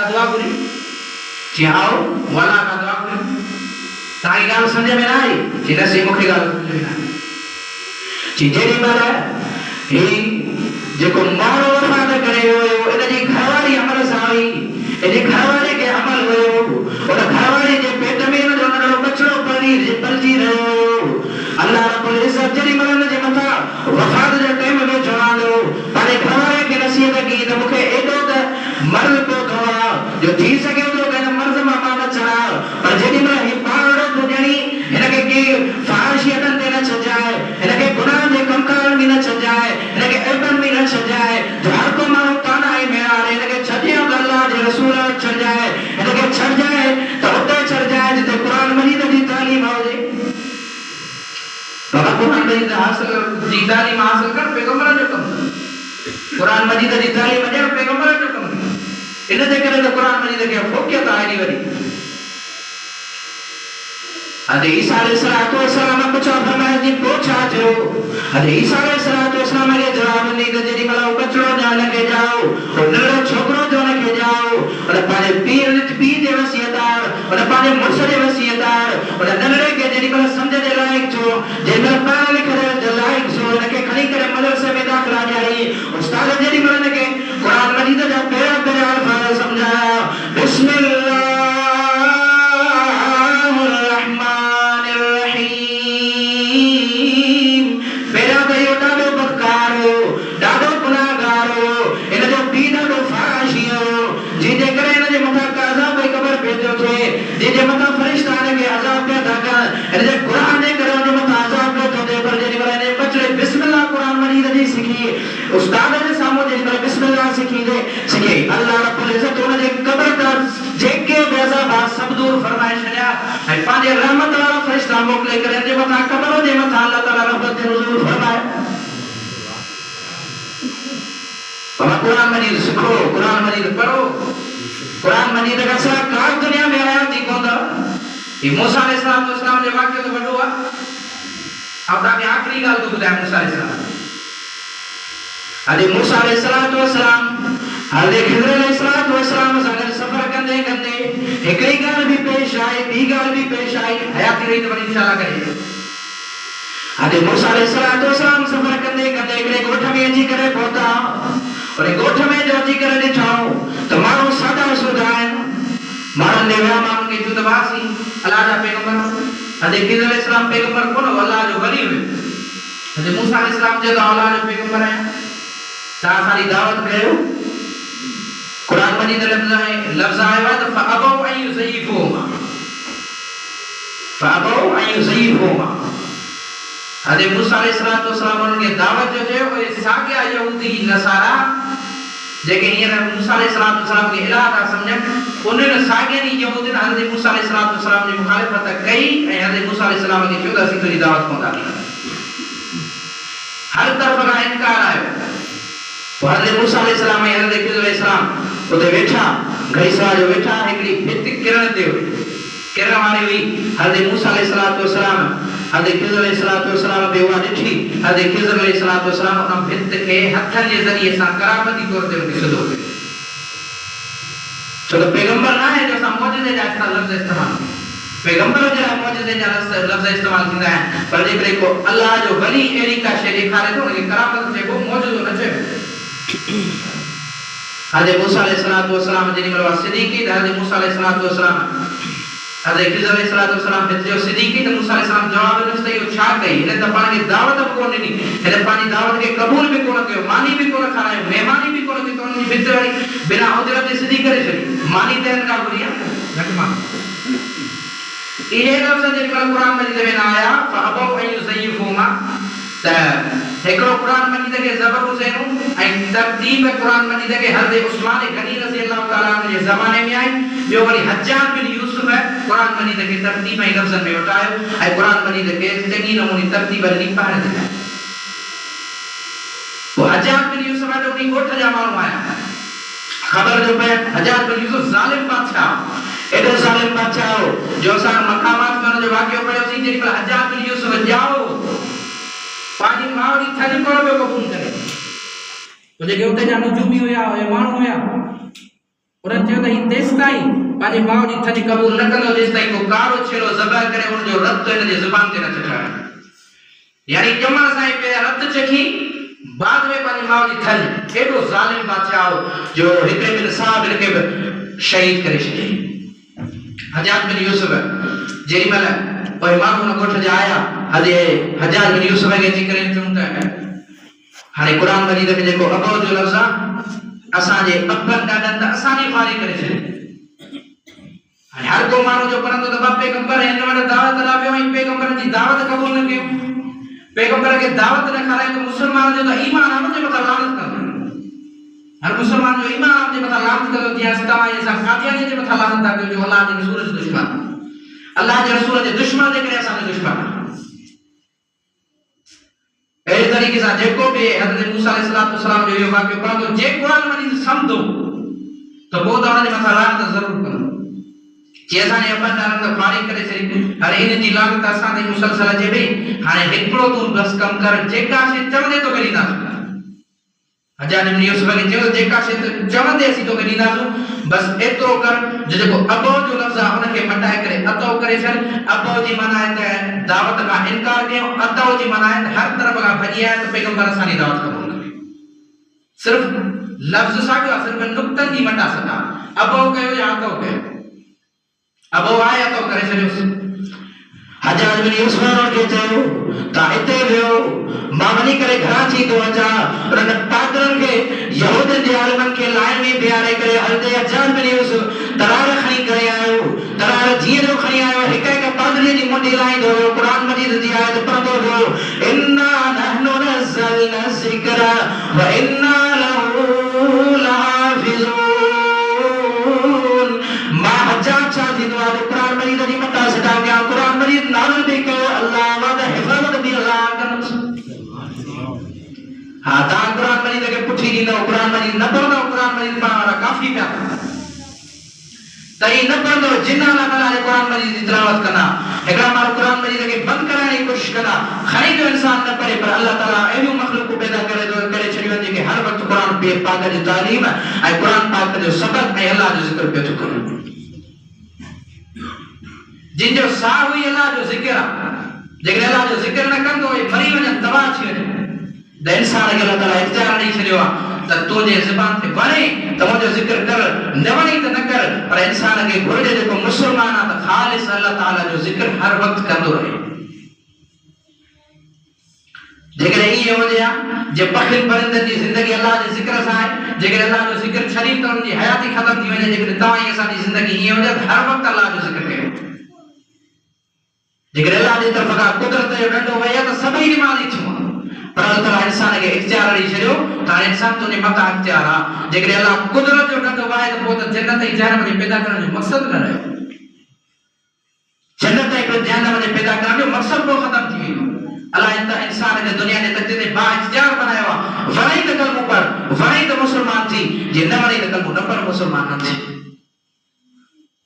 दुआ घुरी जी आओ वाला का दुआ घुरी ताई गाल समझ में ना आई जी नसी मुखे गाल समझ में ना आई जी जेडी माला ही जेको मारो वफाद करे हो इन जी घरवारी अमल साई इन घरवारी के अमल हो और घरवारी जे पेट में न जो बचड़ो पलजी रहो अल्लाह रब्बुल इज्जत जेडी माला जे मथा वफाद जे टाइम में चवा दो पाने घरवारी के नसीहत की त मुखे एडो त मर्द को थोड़ा जो थी सके तो कहना मर्द मामा न चढ़ा पर जेडी माला ही पाड़ो तो जणी इनके की फाहिशियतन ते न छजाए इनके गुनाह जे कमकार भी न छजाए इनके ऐबन भी न छजाए जो हर को मानो ताना है मेरा इनके छजियो अल्लाह जे रसूल छड़ जाए इनके छड़ जाए तो उते छड़ जाए जिते कुरान मजीद जी तालीम होजे बाबा कुरान मजीद हासिल जी तालीम हासिल कर पैगंबर जो कम कुरान मजीद जी तालीम अजर पैगंबर जो कम इन जे करे तो कुरान मजीद के फोकियत आई वरी अदे ईसा अलैहिस्सलातु वस्सलाम पूछा फरमाया जी पूछा जो अदे ईसा अलैहिस्सलातु वस्सलाम के जवाब नहीं दे जेडी मला बचड़ो ना लगे जाओ और नरो छोकरो जो लगे जाओ और पाने पीर दे वसीयतदार और पाने मुर्शद दे वसीयतदार और नरे के जेडी मला समझ दे लायक जो जे मला पढ़ा लिखे दे लायक जो लके खणी करे मदरसे में दाखला जाई उस्ताद जेडी मला के कुरान मजीद जा पेरा अल्फाज समझाया बिस्मिल्लाह जे मता फरिश्ता ने के अजाब पे दागा जे कुरान ने करो जे मता अजाब पे तो दे पर जे ने बचड़े बिस्मिल्लाह कुरान मजीद जी सीखी उस्ताद ने सामो जे बिस्मिल्लाह सीखी दे सीखे अल्लाह रब्बुल इज्जत उन जे कब्र का जेके बेज़ाबा सब दूर फरमाए छया है पांजे रहमत वाला फरिश्ता मोकले करे जे मता कब्र जे मता अल्लाह ताला रहमत दे नज़ूल फरमाए बाबा कुरान मजीद सीखो कुरान मजीद पढ़ो कुरान मजीद का सरा काल दुनिया में आया थी कोंदा ये मूसा अलैहिस्सलाम जे वाक्य तो बड़ो अब ताके आखिरी गाल तो बुधाय मूसा अलैहिस्सलाम अरे मूसा अलैहिस्सलाम हले खिज़र अलैहिस्सलाम सागर सफर कंदे एकई गाल भी पेश आई बी गाल भी पेश आई हयाती रही तो इंशाल्लाह करे अरे मूसा अलैहिस्सलाम सफर कंदे एकड़े गोठ में अची करे पहुंचा और गोठ में जो अची करे ॾिठाओ तो मानो सादा सुधान मानो ने वा मानो के जुदवासी अल्लाह जा पैगंबर अदे खिज़र अलैहिस्सलाम पैगंबर कोन अल्लाह जो वली हुए अदे मूसा अलैहिस्सलाम जे अल्लाह जो पैगंबर है ता सारी दावत कयो कुरान मजीद लफ्ज आया तो फअबौ अन युज़य्यिफुहुमा अदे मूसा अलैहिस्सलाम उनके दावत जो है वो सागे यहूदी नसारा जेके हियर मूसा अलैहिस्सलाम के इलाह का समझन उन्हें सागे नी यहूदी ने हज़रत मूसा अलैहिस्सलाम की मुखालिफत कई ऐं हज़रत मूसा अलैहिस्सलाम की 14 सी तुरी दावत कोन दी हर तरफ का इनकार आयो हज़रत मूसा अलैहिस्सलाम ऐं हज़रत खिज़र अलैहिस्सलाम उते वेठा घड़ी सवा जो वेठा एकड़ी भित किरण ते किरण वाली हुई हज़रत मूसा अलैहिस्सलाम हज़रत खिज़र अलैहिस्सलाम पे हुआ ॾिठी हज़रत खिज़र अलैहिस्सलाम उन भित के हथन जे ज़रिए सां करामती तौर ते उनखे सिधो कयो छो त पैगंबर ना है जो मौजूदे जा लफ्ज़ इस्तेमाल पैगंबर जो मौजूदे जा लफ्ज़ इस्तेमाल थींदा आहिनि पर जेकॾहिं को अल्लाह जो वली अहिड़ी का शइ ॾेखारे थो उनखे करामत चइबो मौजूदो न चइबो हज़रत मूसा अलैहिस्सलाम जेॾी महिल सिद्दीक़ी त हज़रत मूसा अलैहिस्सलाम हज़रत खिज़र अलैहिस्सलाम भित जो सिद्दीक़ी त मूसा अलैहिस्सलाम जवाब ॾिनो त इहो छा कई हिन त पाण खे दावत बि कोन ॾिनी हिन पंहिंजी दावत खे क़बूल बि कोन कयो मानी बि कोन खारायो महिमानी बि कोन कई त उनजी भित वरी बिना उजरत जे सिधी करे छॾी मानी त हिन खां घुरी घटि मानी इहे लफ़्ज़ जेॾी महिल क़ुरान मजीद में न आया फअबौ अन युज़य्यिफुहुमा त हिकिड़ो क़ुरान मजीद के ज़बर हुसैन ऐं तरतीब क़ुरान मजीद के हज़रत उस्मान गनी रज़ी अल्लाह तआला अन्हु जे ज़माने में आई ॿियो वरी हज्जाज बिन यूसुफ क़ुरान मजीद के तरतीब ऐं लफ़्ज़नि में उठायो ऐं क़ुरान मजीद के चङी नमूने तरतीब ॾिनी पाण ते पोइ हज्जाज बिन यूसुफ जो उन ॻोठ जा माण्हू आया ख़बर जो पे हज्जाज बिन यूसुफ ज़ालिम बादशाह एॾो ज़ालिम बादशाह हो जो असां मक़ामात में जो वाक़ियो पढ़ियोसीं जेॾी महिल हज्जाज बिन यूसुफ जाओ पानी मावड़ी थन कोन पे कबूल करे तो जेके उते जा नुजूमी हुया माण्हू हुया उन्हनि चयो त ही तेसि ताईं पंहिंजे माउ जी थधी क़बूल न कंदो जेसि ताईं को कारो छेड़ो ज़बह करे उनजो रत हिन जी ज़ुबान ते न चटाए। यानी ॼमण सां ई पहिरियां रत चखी बाद में पंहिंजी माउ जी थधि। एॾो ज़ालिम बादशाह हो जो हिकिड़े ॿिनि साहब हिन खे बि शहीद करे छॾियईं। हजाज बिन यूसुफ जेॾी महिल पोइ माण्हू हुन ॻोठ जा आया हले हजाज बिन यूसुफ खे अची करे चऊं त हाणे क़ुर मजीद में जेको अबो जो लफ़्ज़ आहे असांजे अबनि ॾाॾनि त असांजी ख़्वारी करे छॾी। हाणे हर को माण्हू जो पढ़ंदो त ॿ पैगंबर हिन वटि दावत ला वियो ऐं पैगंबरनि जी दावत क़बूल न कयो। पैगंबर खे दावत न खाराई त मुस्लमान जो त ईमान आहे उनजे मथां लानत कंदो। हर मुस्लमान जो ईमान उनजे मथां लानत कंदो। जीअं तव्हां इहे कादियानी जे मथां लानत था कयो जो अलाह जे रसूल जो दुश्मन, अलाह जे रसूल जे दुश्मन जे करे असांजो दुश्मन। अहिड़े तरीक़े सां जेको बि हज़रत मूसा अलैहिस्सलाम जो इहो वाक़ियो पढ़ंदो जे क़ुर मजीद सम्झंदो त पोइ त हुनजे मथां लानत ज़रूरु कंदो। जे असांजे अबनि ॾाॾनि त ख़्वारी करे छॾी। हाणे इन जी लानत असां ते मुसलसल अचे पई। हाणे हिकिड़ो तूं बसि कमु कर जेका शइ चवंदे तोखे ॾींदासीं। हजाज बिन यूसुफ खे चयो जेका शइ चवंदे असीं तोखे ॾींदासीं बसि एतिरो कर जो जेको अबो जो लफ़्ज़ आहे उनखे मटाए करे अतो करे छॾ। अबो जी माना आहे त दावत खां इनकार कयो। अतो जी माना आहे त हर तरफ़ खां भॼी आया त पैगंबर असांजी दावत क़बूल न कयो। सिर्फ़ु लफ़्ज़ साॻियो आहे, सिर्फ़ु नुक़्तनि जी मटा सटा। अबो कयो या अतो कयो। अबो आया तो करे छॾियोसि। हजाज बिन यूसुफ खे चयो तव्हां हिते वियो मां वञी करे घरां थी थो अचां। उन्हनि पादरनि खे यहूदनि जे आलिमनि खे लाइन में बीहारे करे हलंदे हजाज बिन यूसुफ तरार खणी करे आयो। तरार जीअं जो खणी आयो हिक हिक पादरीअ जी मुंडी लाहींदो हुयो। क़ुर मजीद जी आयत पढ़ंदो हुयो इन्ना नहनु नज़्ज़लना ज़िक्रा व इन्ना लहू लहाफ़िज़ून। मां हजाज छा थींदो आहे क़ुर मजीद जी मता सटा कया। क़ुर मजीद नाज़िल भी कयो अल्लाह वद हिफ़ाज़त भी अल्लाह कंदुसि। हा तव्हां क़ुर मजीद खे पुठी ॾींदव, क़ुर मजीद न पढ़ंदव, क़ुर मजीद पढ़ण वारा काफ़ी पिया त ही न पढ़ंदव जिन अल्लाह जे क़ुर मजीद जी तिलावत कंदा। हिकिड़ा माण्हू क़ुर मजीद खे बंदि कराइण जी कोशिशि कंदा। खणी जो इंसान न पढ़े पर अल्लाह ताला अहिड़ियूं मख़लूक़ूं पैदा करे छॾियूं आहिनि जेके हर वक़्तु क़ुर पाक जी तालीम ऐं क़ुर पाक जो सबक़ ऐं अल्लाह जो ज़िक्र पियो थो कनि। जिन जो साह हुई अल्लाह जो ज़िक्र आहे। जेकॾहिं अल्लाह जो ज़िक्र न कंदो मरी वञनि तबाह थी वञे त इंसान खे अल्लाह ताला इख्तियार ॾेई छॾियो आहे त तुंहिंजे ज़ुबान ते वणे त मुंहिंजो ज़िक्र कर, न वणे त न कर। पर इंसान खे घुर्जे जेको मुस्लमान आहे त ख़ालिस अल्लाह ताला जो ज़िक्र हर वक़्तु कंदो रहे। जेकॾहिं ईअं हुजे हा जे पखियुनि परिंदनि जी ज़िंदगी अल्लाह जे ज़िक्र सां आहे, जेकॾहिं अल्लाह जो ज़िक्र छॾी त उनजी हयाती ख़तम थी वञे। जेकॾहिं तव्हां जी असांजी ज़िंदगी ईअं हुजे त हर वक़्तु अल्लाह जो ज़िक्र कयो। जेकॾहिं अल्लाह जी तरफ़ खां कुदरत जो डंडो वई आहे त सभई निमाज़ी थियूं पर अल्लाह ताला इंसान खे इख्तियार ॾेई छॾियो त हाणे इंसान तुंहिंजे मथां इख्तियार आहे। जेकॾहिं अल्लाह कुदरत जो डंडो वाहे त पोइ त जन्नत ऐं जहन्नम खे पैदा करण जो मक़सदु न रहियो। जन्नत ऐं जहन्नम खे पैदा करण जो मक़सदु पोइ ख़तम थी वेंदो। अल्लाह इंसान खे दुनिया जे तकदीर ते बाइख्तियार बनायो आहे। वणे त कलमो पढ़, वणे त मुस्लमान थी, जे न वणे त कलमो न पढ़ मुस्लमान न थी।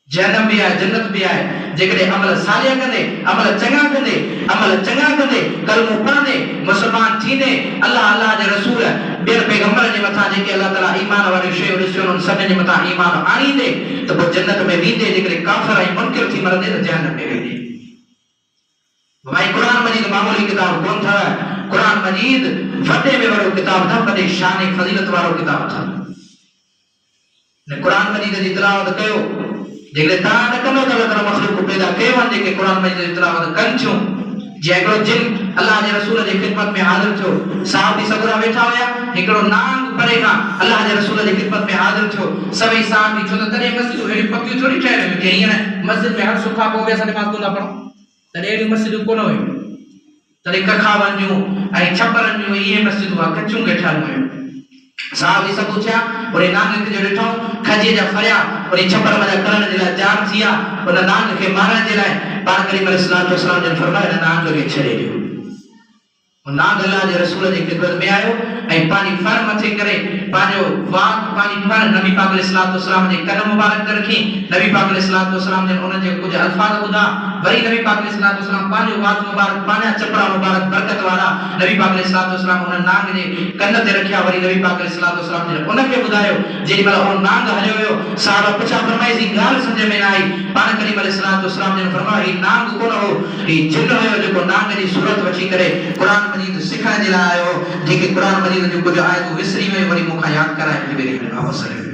जहन्नम भी आहे, जन्नत भी आहे। जेकॾहिं अमल सालिह कंदे, अमल चङा कंदे, कलमो पढ़ंदे, मुस्लमान थींदे, अल्लाह जे रसूल ॿियनि पैगंबरनि जे मथां जेके अल्लाह ताला ईमान वारियूं शयूं ॾिसियूं उन्हनि सभिनी जे मथां ईमान आणींदे त पोइ जन्नत में वेंदे। जेकॾहिं काफ़िर ऐं मुनकिर थी मरंदे त जहन्नम में वेंदे। भाई क़ुर मजीद मामूली किताब कोन था। क़ुर मजीद वॾे में वॾो किताब था, वॾे शान ऐं फज़ीलत वारो किताब था। क़ुर मजीद जी तिलावत कयो। जेकॾहिं तव्हां न कंदो त अल्लाह ताला मख़लूक़ पैदा कयो आहिनि जेके क़ुर मजीद जी तिलावत कनि थियूं। जीअं हिकिड़ो जिन अल्लाह जे रसूल जी ख़िदमत में हाज़िर थियो। साहबी सगुरा वेठा हुया, हिकिड़ो नांग परे खां अल्लाह जे रसूल जी ख़िदमत में हाज़िर थियो। सभई साहबी छो त तॾहिं मस्जिदूं अहिड़ियूं पकियूं थोरी ठहियल हुयूं कि हींअर मस्जिद में हर सुखा पोइ बि असां नमाज़ कोन था पढ़ूं। तॾहिं अहिड़ियूं मस्जिदूं कोन हुयूं। तॾहिं कखावनि जूं ऐं छपरनि जूं इहे मस्जिदूं कचूं वेठल हुयूं। साहबी सभु थिया उन नांग खे ॾिठो खजीअ जा फरिया उन छपर मजा करण जे लाइ तयार थी विया। उन नांग खे मारण जे लाइ पाक करीम अलैहिस्सलाम जन फरमायो हिन नांग खे छॾे ॾियो। नाग अल्लाह जे रसूल जे खिदमत में आयो ऐं पानी फर मथे करे पांजो वाक पानी फर नबी पाक अलैहिस्सलातु वस्सलाम जे कदम मुबारक ते रखी नबी पाक अलैहिस्सलातु वस्सलाम ने उन जे कुछ अल्फाज ॿुधा वरी नबी पाक अलैहिस्सलातु वस्सलाम पांजो वाक मुबारक पांजा चपड़ा मुबारक बरकत वाला नबी पाक अलैहिस्सलातु वस्सलाम उन नाग जे कन ते रखिया वरी नबी पाक अलैहिस्सलातु वस्सलाम ने उन खे ॿुधायो जेडी महिल उन नाग हलियो वियो साहबा पुछा फरमाई जी ॻाल्हि सम्झ में न आई पाण करीम अलैहिस्सलातु वस्सलाम ने फरमायो ही नाग कोन हो ही जिन हुयो जेको नाग जी सूरत वठी करे कुरान मजीद सिखाइण जे लाइ आयो जेके कुरान मजीद जो कुछ आयतूं विसरी वई वरी मूंखां यादि कराए